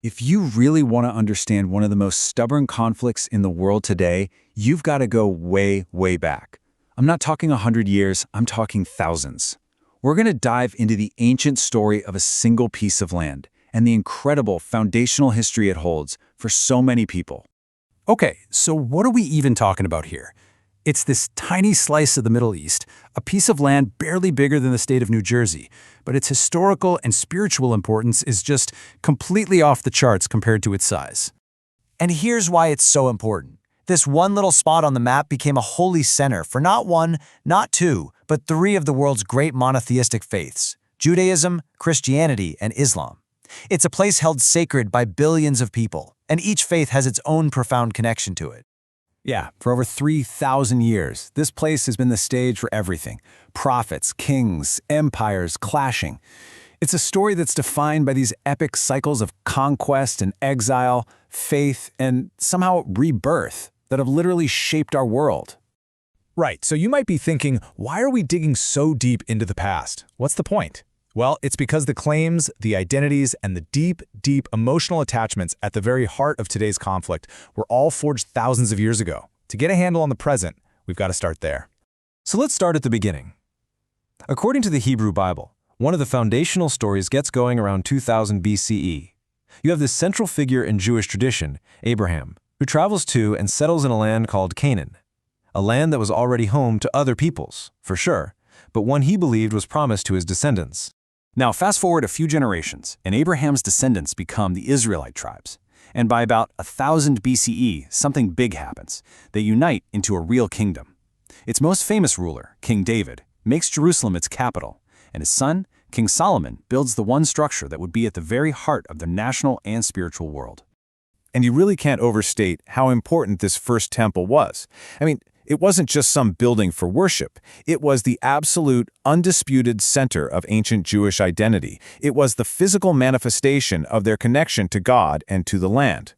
If you really want to understand one of the most stubborn conflicts in the world today, you've got to go way, way back. I'm not talking 100 years, I'm talking thousands. We're going to dive into the ancient story of a single piece of land and the incredible foundational history it holds for so many people. Okay, so what are we even talking about here? It's this tiny slice of the Middle East, a piece of land barely bigger than the state of New Jersey, but its historical and spiritual importance is just completely off the charts compared to its size. And here's why it's so important. This one little spot on the map became a holy center for not one, not two, but three of the world's great monotheistic faiths: Judaism, Christianity, and Islam. It's a place held sacred by billions of people, and each faith has its own profound connection to it. Yeah, for over 3,000 years, this place has been the stage for everything. Prophets, kings, empires clashing. It's a story that's defined by these epic cycles of conquest and exile, faith, and somehow rebirth that have literally shaped our world. Right, so you might be thinking, why are we digging so deep into the past? What's the point? Well, it's because the claims, the identities, and the deep, deep emotional attachments at the very heart of today's conflict were all forged thousands of years ago. To get a handle on the present, we've got to start there. So let's start at the beginning. According to the Hebrew Bible, one of the foundational stories gets going around 2000 BCE. You have this central figure in Jewish tradition, Abraham, who travels to and settles in a land called Canaan, a land that was already home to other peoples, for sure, but one he believed was promised to his descendants. Now, fast forward a few generations, and Abraham's descendants become the Israelite tribes. And by about 1000 BCE, something big happens. They unite into a real kingdom. Its most famous ruler, King David, makes Jerusalem its capital, and his son, King Solomon, builds the one structure that would be at the very heart of their national and spiritual world. And you really can't overstate how important this first temple was. It wasn't just some building for worship. It was the absolute, undisputed center of ancient Jewish identity. It was the physical manifestation of their connection to God and to the land.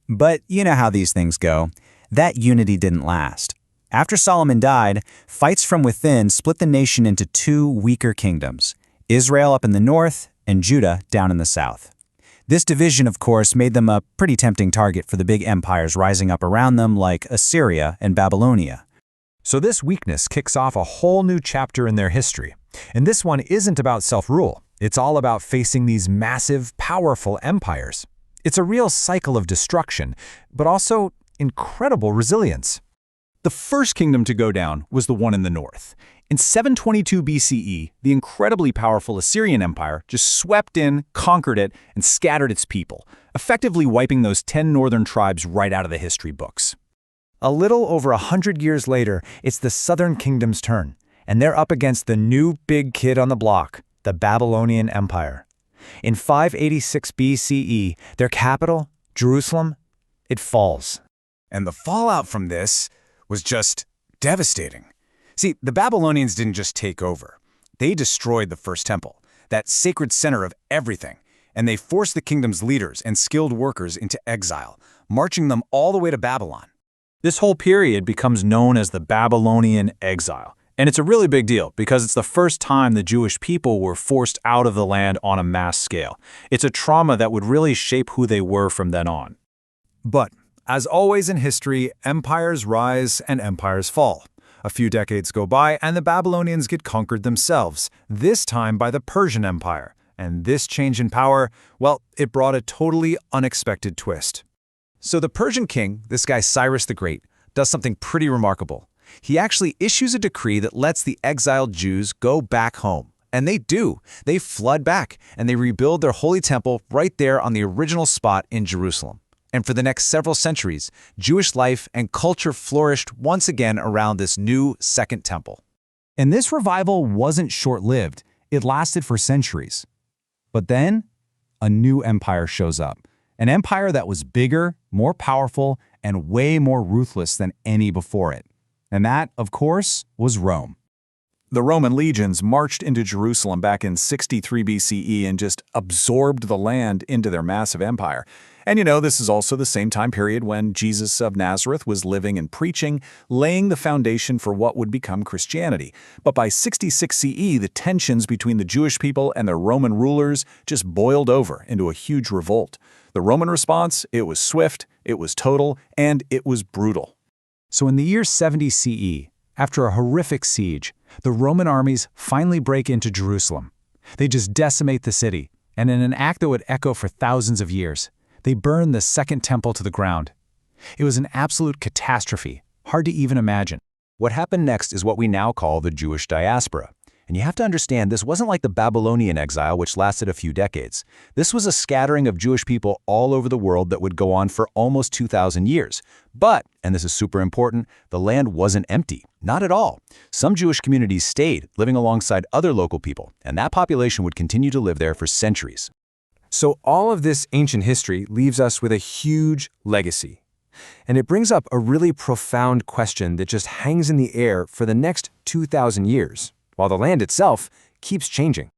But you know how these things go. That unity didn't last. After Solomon died, fights from within split the nation into two weaker kingdoms: Israel up in the north and Judah down in the south. This division, of course, made them a pretty tempting target for the big empires rising up around them like Assyria and Babylonia. So this weakness kicks off a whole new chapter in their history. And this one isn't about self-rule. It's all about facing these massive, powerful empires. It's a real cycle of destruction, but also incredible resilience. The first kingdom to go down was the one in the north. In 722 BCE, the incredibly powerful Assyrian Empire just swept in, conquered it, and scattered its people, effectively wiping those 10 northern tribes right out of the history books. A little over 100 years later, it's the southern kingdom's turn, and they're up against the new big kid on the block, the Babylonian Empire. In 586 BCE, their capital, Jerusalem, it falls. And the fallout from this was just devastating. See, the Babylonians didn't just take over. They destroyed the first temple, that sacred center of everything, and they forced the kingdom's leaders and skilled workers into exile, marching them all the way to Babylon. This whole period becomes known as the Babylonian exile, and it's a really big deal because it's the first time the Jewish people were forced out of the land on a mass scale. It's a trauma that would really shape who they were from then on. But, as always in history, empires rise and empires fall. A few decades go by and the Babylonians get conquered themselves, this time by the Persian Empire. And this change in power, well, it brought a totally unexpected twist. So the Persian king, this guy Cyrus the Great, does something pretty remarkable. He actually issues a decree that lets the exiled Jews go back home. And they do. They flood back, and they rebuild their holy temple right there on the original spot in Jerusalem. And for the next several centuries, Jewish life and culture flourished once again around this new second temple. And this revival wasn't short-lived. It lasted for centuries. But then, a new empire shows up. An empire that was bigger, more powerful, and way more ruthless than any before it. And that, of course, was Rome. The Roman legions marched into Jerusalem back in 63 BCE and just absorbed the land into their massive empire. And this is also the same time period when Jesus of Nazareth was living and preaching, laying the foundation for what would become Christianity. But by 66 CE, the tensions between the Jewish people and their Roman rulers just boiled over into a huge revolt. The Roman response, it was swift, it was total, and it was brutal. So in the year 70 CE, after a horrific siege, the Roman armies finally break into Jerusalem. They just decimate the city, and in an act that would echo for thousands of years, they burn the Second Temple to the ground. It was an absolute catastrophe, hard to even imagine. What happened next is what we now call the Jewish diaspora. And you have to understand, this wasn't like the Babylonian exile, which lasted a few decades. This was a scattering of Jewish people all over the world that would go on for almost 2,000 years. But, and this is super important, the land wasn't empty. Not at all. Some Jewish communities stayed, living alongside other local people, and that population would continue to live there for centuries. So all of this ancient history leaves us with a huge legacy. And it brings up a really profound question that just hangs in the air for the next 2,000 years, while the land itself keeps changing.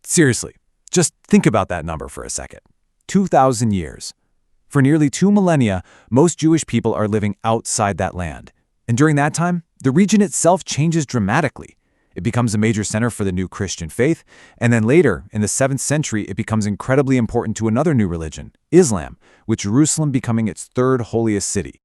Seriously, just think about that number for a second. 2,000 years. For nearly 2 millennia, most Jewish people are living outside that land. And during that time, the region itself changes dramatically. It becomes a major center for the new Christian faith, and then later, in the 7th century, it becomes incredibly important to another new religion, Islam, with Jerusalem becoming its third holiest city.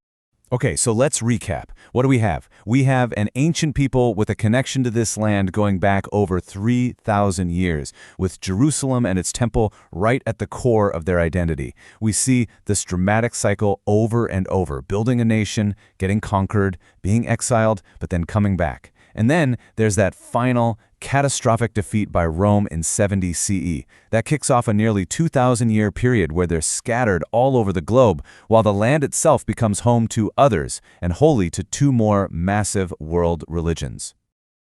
Okay, so let's recap. What do we have? We have an ancient people with a connection to this land going back over 3,000 years, with Jerusalem and its temple right at the core of their identity. We see this dramatic cycle over and over, building a nation, getting conquered, being exiled, but then coming back. And then there's that final, catastrophic defeat by Rome in 70 CE. That kicks off a nearly 2,000-year period where they're scattered all over the globe, while the land itself becomes home to others and holy to 2 more massive world religions.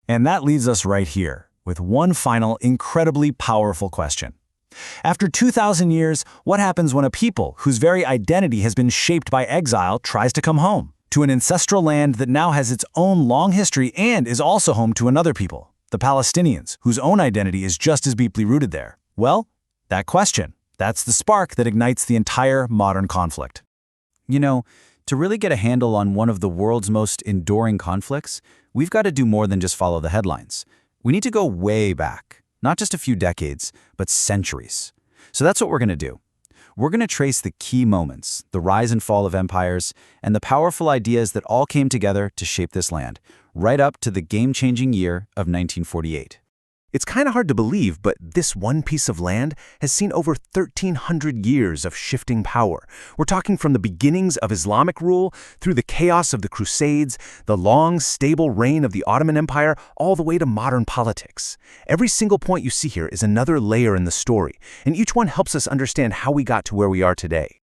And that leads us right here, with one final, incredibly powerful question. After 2,000 years, what happens when a people whose very identity has been shaped by exile tries to come home? To an ancestral land that now has its own long history and is also home to another people, the Palestinians, whose own identity is just as deeply rooted there. Well, that question, that's the spark that ignites the entire modern conflict. You know, to really get a handle on one of the world's most enduring conflicts, we've got to do more than just follow the headlines. We need to go way back, not just a few decades, but centuries. So that's what we're going to do. We're going to trace the key moments, the rise and fall of empires, and the powerful ideas that all came together to shape this land, right up to the game-changing year of 1948. It's kind of hard to believe, but this one piece of land has seen over 1,300 years of shifting power. We're talking from the beginnings of Islamic rule, through the chaos of the Crusades, the long, stable reign of the Ottoman Empire, all the way to modern politics. Every single point you see here is another layer in the story, and each one helps us understand how we got to where we are today.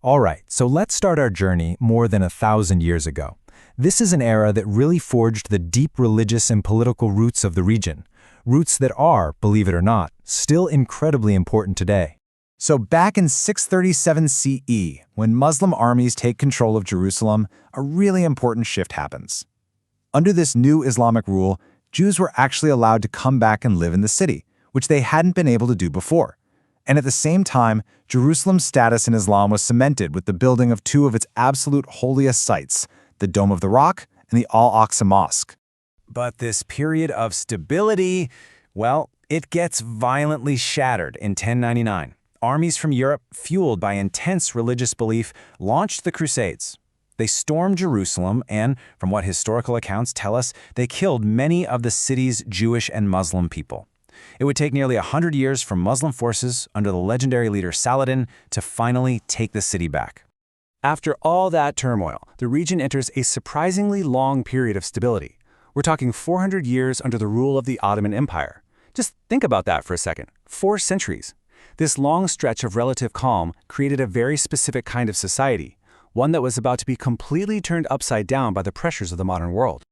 All right, so let's start our journey more than 1,000 years ago. This is an era that really forged the deep religious and political roots of the region. Roots that are, believe it or not, still incredibly important today. So back in 637 CE, when Muslim armies take control of Jerusalem, a really important shift happens. Under this new Islamic rule, Jews were actually allowed to come back and live in the city, which they hadn't been able to do before. And at the same time, Jerusalem's status in Islam was cemented with the building of 2 of its absolute holiest sites, the Dome of the Rock and the Al-Aqsa Mosque. But this period of stability, well, it gets violently shattered in 1099. Armies from Europe, fueled by intense religious belief, launched the Crusades. They stormed Jerusalem and, from what historical accounts tell us, they killed many of the city's Jewish and Muslim people. It would take nearly 100 years for Muslim forces under the legendary leader Saladin to finally take the city back. After all that turmoil, the region enters a surprisingly long period of stability. We're talking 400 years under the rule of the Ottoman Empire. Just think about that for a second. 4 centuries. This long stretch of relative calm created a very specific kind of society, one that was about to be completely turned upside down by the pressures of the modern world.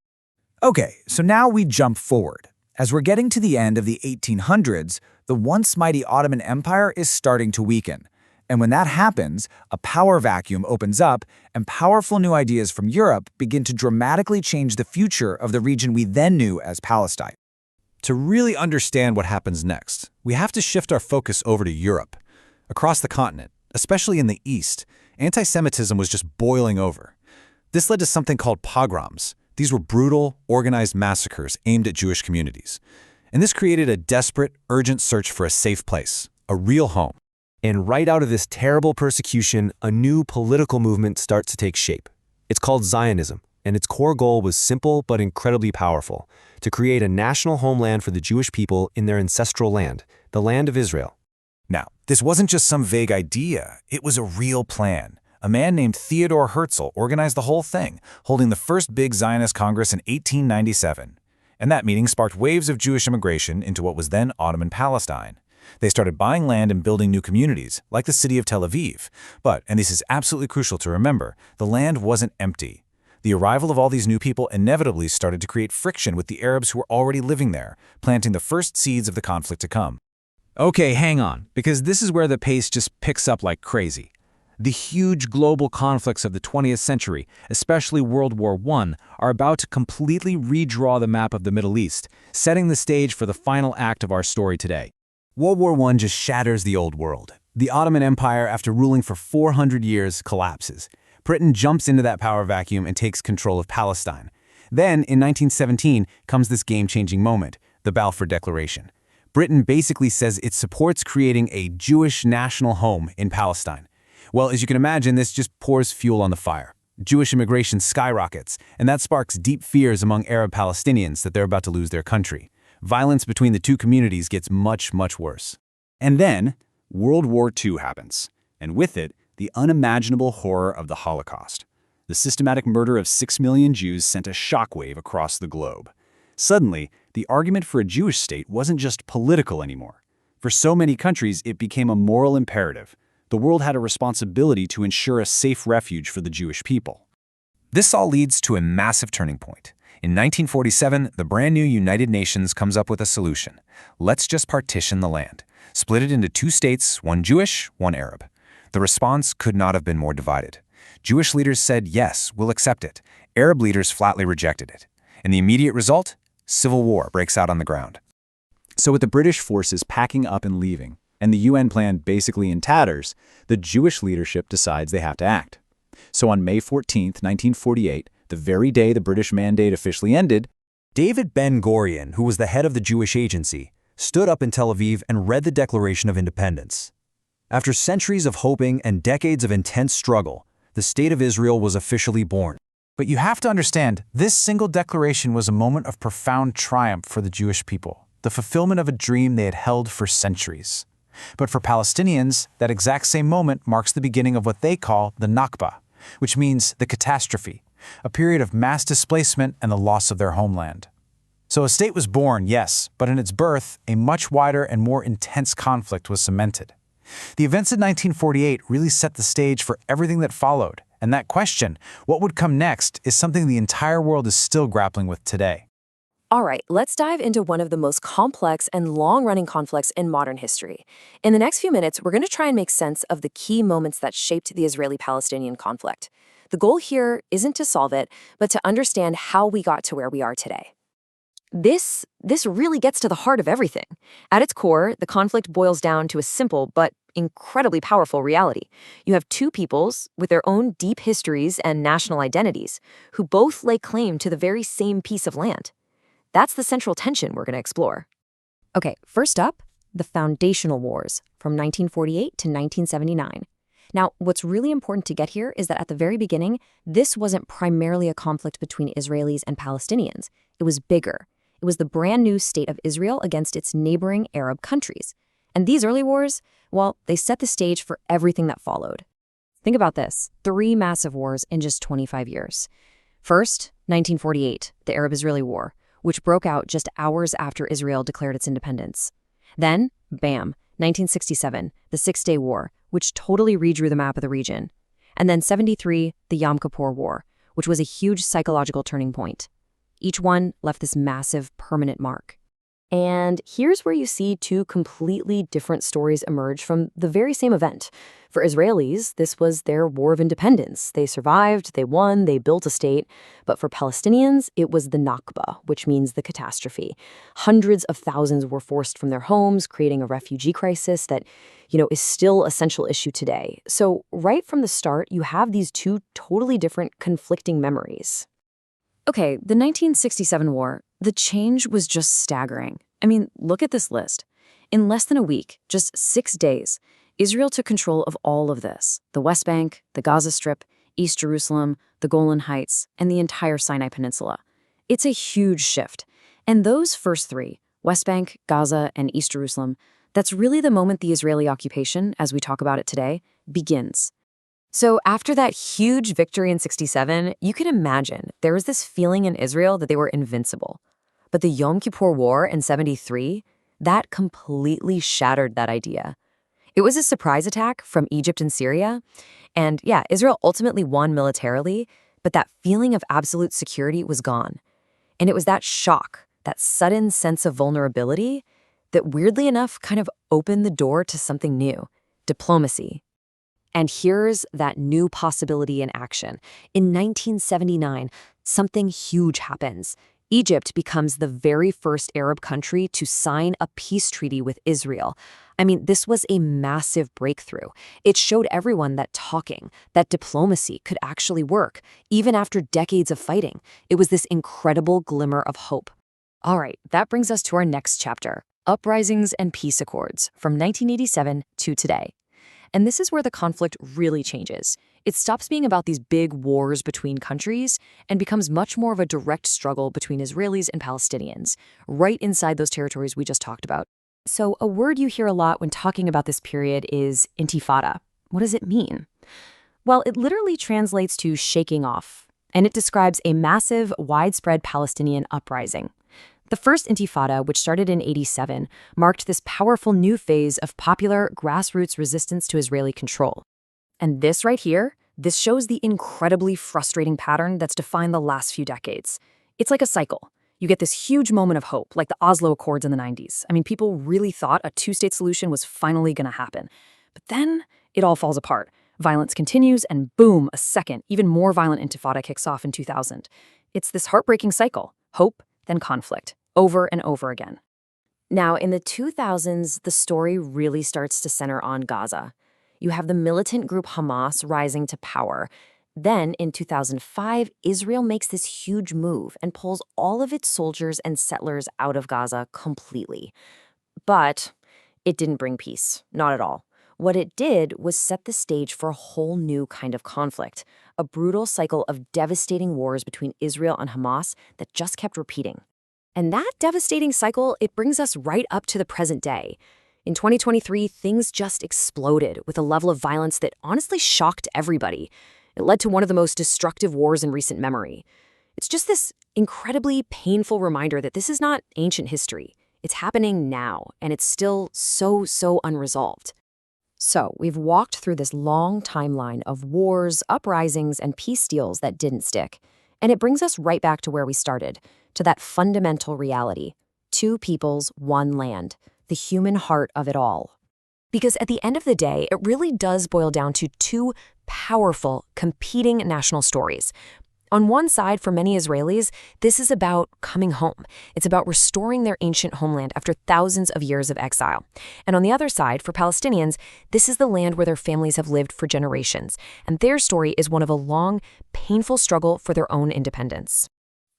Okay, so now we jump forward. As we're getting to the end of the 1800s, the once mighty Ottoman Empire is starting to weaken. And when that happens, a power vacuum opens up, and powerful new ideas from Europe begin to dramatically change the future of the region we then knew as Palestine. To really understand what happens next, we have to shift our focus over to Europe. Across the continent, especially in the East, anti-Semitism was just boiling over. This led to something called pogroms. These were brutal, organized massacres aimed at Jewish communities. And this created a desperate, urgent search for a safe place, a real home. And right out of this terrible persecution, a new political movement starts to take shape. It's called Zionism, and its core goal was simple but incredibly powerful: to create a national homeland for the Jewish people in their ancestral land, the land of Israel. Now, this wasn't just some vague idea, it was a real plan. A man named Theodor Herzl organized the whole thing, holding the first big Zionist Congress in 1897. And that meeting sparked waves of Jewish immigration into what was then Ottoman Palestine. They started buying land and building new communities, like the city of Tel Aviv. But, and this is absolutely crucial to remember, the land wasn't empty. The arrival of all these new people inevitably started to create friction with the Arabs who were already living there, planting the first seeds of the conflict to come. Okay, hang on, because this is where the pace just picks up like crazy. The huge global conflicts of the 20th century, especially World War I, are about to completely redraw the map of the Middle East, setting the stage for the final act of our story today. World War I just shatters the old world. The Ottoman Empire, after ruling for 400 years, collapses. Britain jumps into that power vacuum and takes control of Palestine. Then, in 1917, comes this game-changing moment, the Balfour Declaration. Britain basically says it supports creating a Jewish national home in Palestine. Well, as you can imagine, this just pours fuel on the fire. Jewish immigration skyrockets, and that sparks deep fears among Arab Palestinians that they're about to lose their country. Violence between the two communities gets much, much worse. And then, World War II happens, and with it, the unimaginable horror of the Holocaust. The systematic murder of 6 million Jews sent a shockwave across the globe. Suddenly, the argument for a Jewish state wasn't just political anymore. For so many countries, it became a moral imperative. The world had a responsibility to ensure a safe refuge for the Jewish people. This all leads to a massive turning point. In 1947, the brand new United Nations comes up with a solution. Let's just partition the land. Split it into 2 states, one Jewish, one Arab. The response could not have been more divided. Jewish leaders said, yes, we'll accept it. Arab leaders flatly rejected it. And the immediate result? Civil war breaks out on the ground. So with the British forces packing up and leaving, and the UN plan basically in tatters, the Jewish leadership decides they have to act. So on May 14, 1948, the very day the British mandate officially ended, David Ben-Gurion, who was the head of the Jewish Agency, stood up in Tel Aviv and read the Declaration of Independence. After centuries of hoping and decades of intense struggle, the State of Israel was officially born. But you have to understand, this single declaration was a moment of profound triumph for the Jewish people, the fulfillment of a dream they had held for centuries. But for Palestinians, that exact same moment marks the beginning of what they call the Nakba, which means the catastrophe, a period of mass displacement and the loss of their homeland. So a state was born, yes, but in its birth, a much wider and more intense conflict was cemented. The events of 1948 really set the stage for everything that followed, and that question, what would come next, is something the entire world is still grappling with today. All right, let's dive into one of the most complex and long-running conflicts in modern history. In the next few minutes, we're going to try and make sense of the key moments that shaped the Israeli-Palestinian conflict. The goal here isn't to solve it, but to understand how we got to where we are today. This really gets to the heart of everything. At its core, the conflict boils down to a simple but incredibly powerful reality. You have 2 peoples with their own deep histories and national identities who both lay claim to the very same piece of land. That's the central tension we're going to explore. Okay, first up, the foundational wars from 1948 to 1979. Now, what's really important to get here is that at the very beginning, this wasn't primarily a conflict between Israelis and Palestinians. It was bigger. It was the brand new state of Israel against its neighboring Arab countries. And these early wars, well, they set the stage for everything that followed. Think about this, 3 massive wars in just 25 years. First, 1948, the Arab-Israeli War, which broke out just hours after Israel declared its independence. Then, bam, 1967, the Six-Day War, which totally redrew the map of the region. And then 73, the Yom Kippur War, which was a huge psychological turning point. Each one left this massive, permanent mark. And here's where you see 2 completely different stories emerge from the very same event. For Israelis, this was their war of independence. They survived, they won, they built a state. But for Palestinians, it was the Nakba, which means the catastrophe. Hundreds of thousands were forced from their homes, creating a refugee crisis that, is still a central issue today. So right from the start, you have these 2 totally different conflicting memories. Okay, the 1967 war, the change was just staggering. I mean, look at this list. In less than a week, just 6 days, Israel took control of all of this: the West Bank, the Gaza Strip, East Jerusalem, the Golan Heights, and the entire Sinai Peninsula. It's a huge shift. And those first three, West Bank, Gaza, and East Jerusalem, that's really the moment the Israeli occupation, as we talk about it today, begins. So after that huge victory in 67, you can imagine there was this feeling in Israel that they were invincible. But the Yom Kippur War in 73, that completely shattered that idea. It was a surprise attack from Egypt and Syria. And yeah, Israel ultimately won militarily, but that feeling of absolute security was gone. And it was that shock, that sudden sense of vulnerability, that weirdly enough kind of opened the door to something new: diplomacy. And here's that new possibility in action. In 1979, something huge happens. Egypt becomes the very first Arab country to sign a peace treaty with Israel. I mean, this was a massive breakthrough. It showed everyone that talking, that diplomacy could actually work, even after decades of fighting. It was this incredible glimmer of hope. All right, that brings us to our next chapter: uprisings and peace accords from 1987 to today. And this is where the conflict really changes. It stops being about these big wars between countries and becomes much more of a direct struggle between Israelis and Palestinians, right inside those territories we just talked about. So a word you hear a lot when talking about this period is Intifada. What does it mean? Well, it literally translates to shaking off, and it describes a massive, widespread Palestinian uprising. The first Intifada, which started in 87, marked this powerful new phase of popular grassroots resistance to Israeli control. And this right here, this shows the incredibly frustrating pattern that's defined the last few decades. It's like a cycle. You get this huge moment of hope, like the Oslo Accords in the 90s. I mean, people really thought a two-state solution was finally going to happen. But then it all falls apart. Violence continues, and boom, a second, even more violent Intifada kicks off in 2000. It's this heartbreaking cycle: hope, then conflict, over and over again. Now, in the 2000s, the story really starts to center on Gaza. You have the militant group Hamas rising to power. Then, in 2005, Israel makes this huge move and pulls all of its soldiers and settlers out of Gaza completely. But it didn't bring peace, not at all. What it did was set the stage for a whole new kind of conflict, a brutal cycle of devastating wars between Israel and Hamas that just kept repeating. And that devastating cycle, it brings us right up to the present day. In 2023, things just exploded with a level of violence that honestly shocked everybody. It led to one of the most destructive wars in recent memory. It's just this incredibly painful reminder that this is not ancient history. It's happening now, and it's still so unresolved. So we've walked through this long timeline of wars, uprisings, and peace deals that didn't stick. And it brings us right back to where we started, to that fundamental reality: two peoples, one land, the human heart of it all. Because at the end of the day, it really does boil down to two powerful, competing national stories. On one side, for many Israelis, this is about coming home. It's about restoring their ancient homeland after thousands of years of exile. And on the other side, for Palestinians, this is the land where their families have lived for generations, and their story is one of a long, painful struggle for their own independence.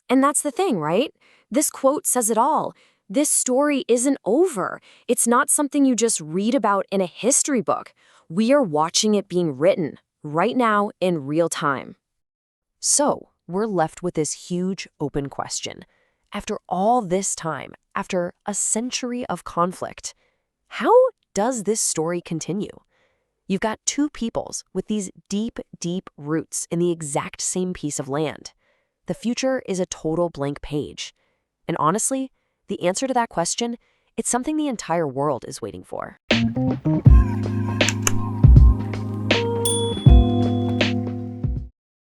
And that's the thing, right? This quote says it all. This story isn't over. It's not something you just read about in a history book. We are watching it being written right now in real time. So we're left with this huge open question. After all this time, after a century of conflict, how does this story continue? You've got two peoples with these deep roots in the exact same piece of land. The future is a total blank page. And honestly, the answer to that question, it's something the entire world is waiting for.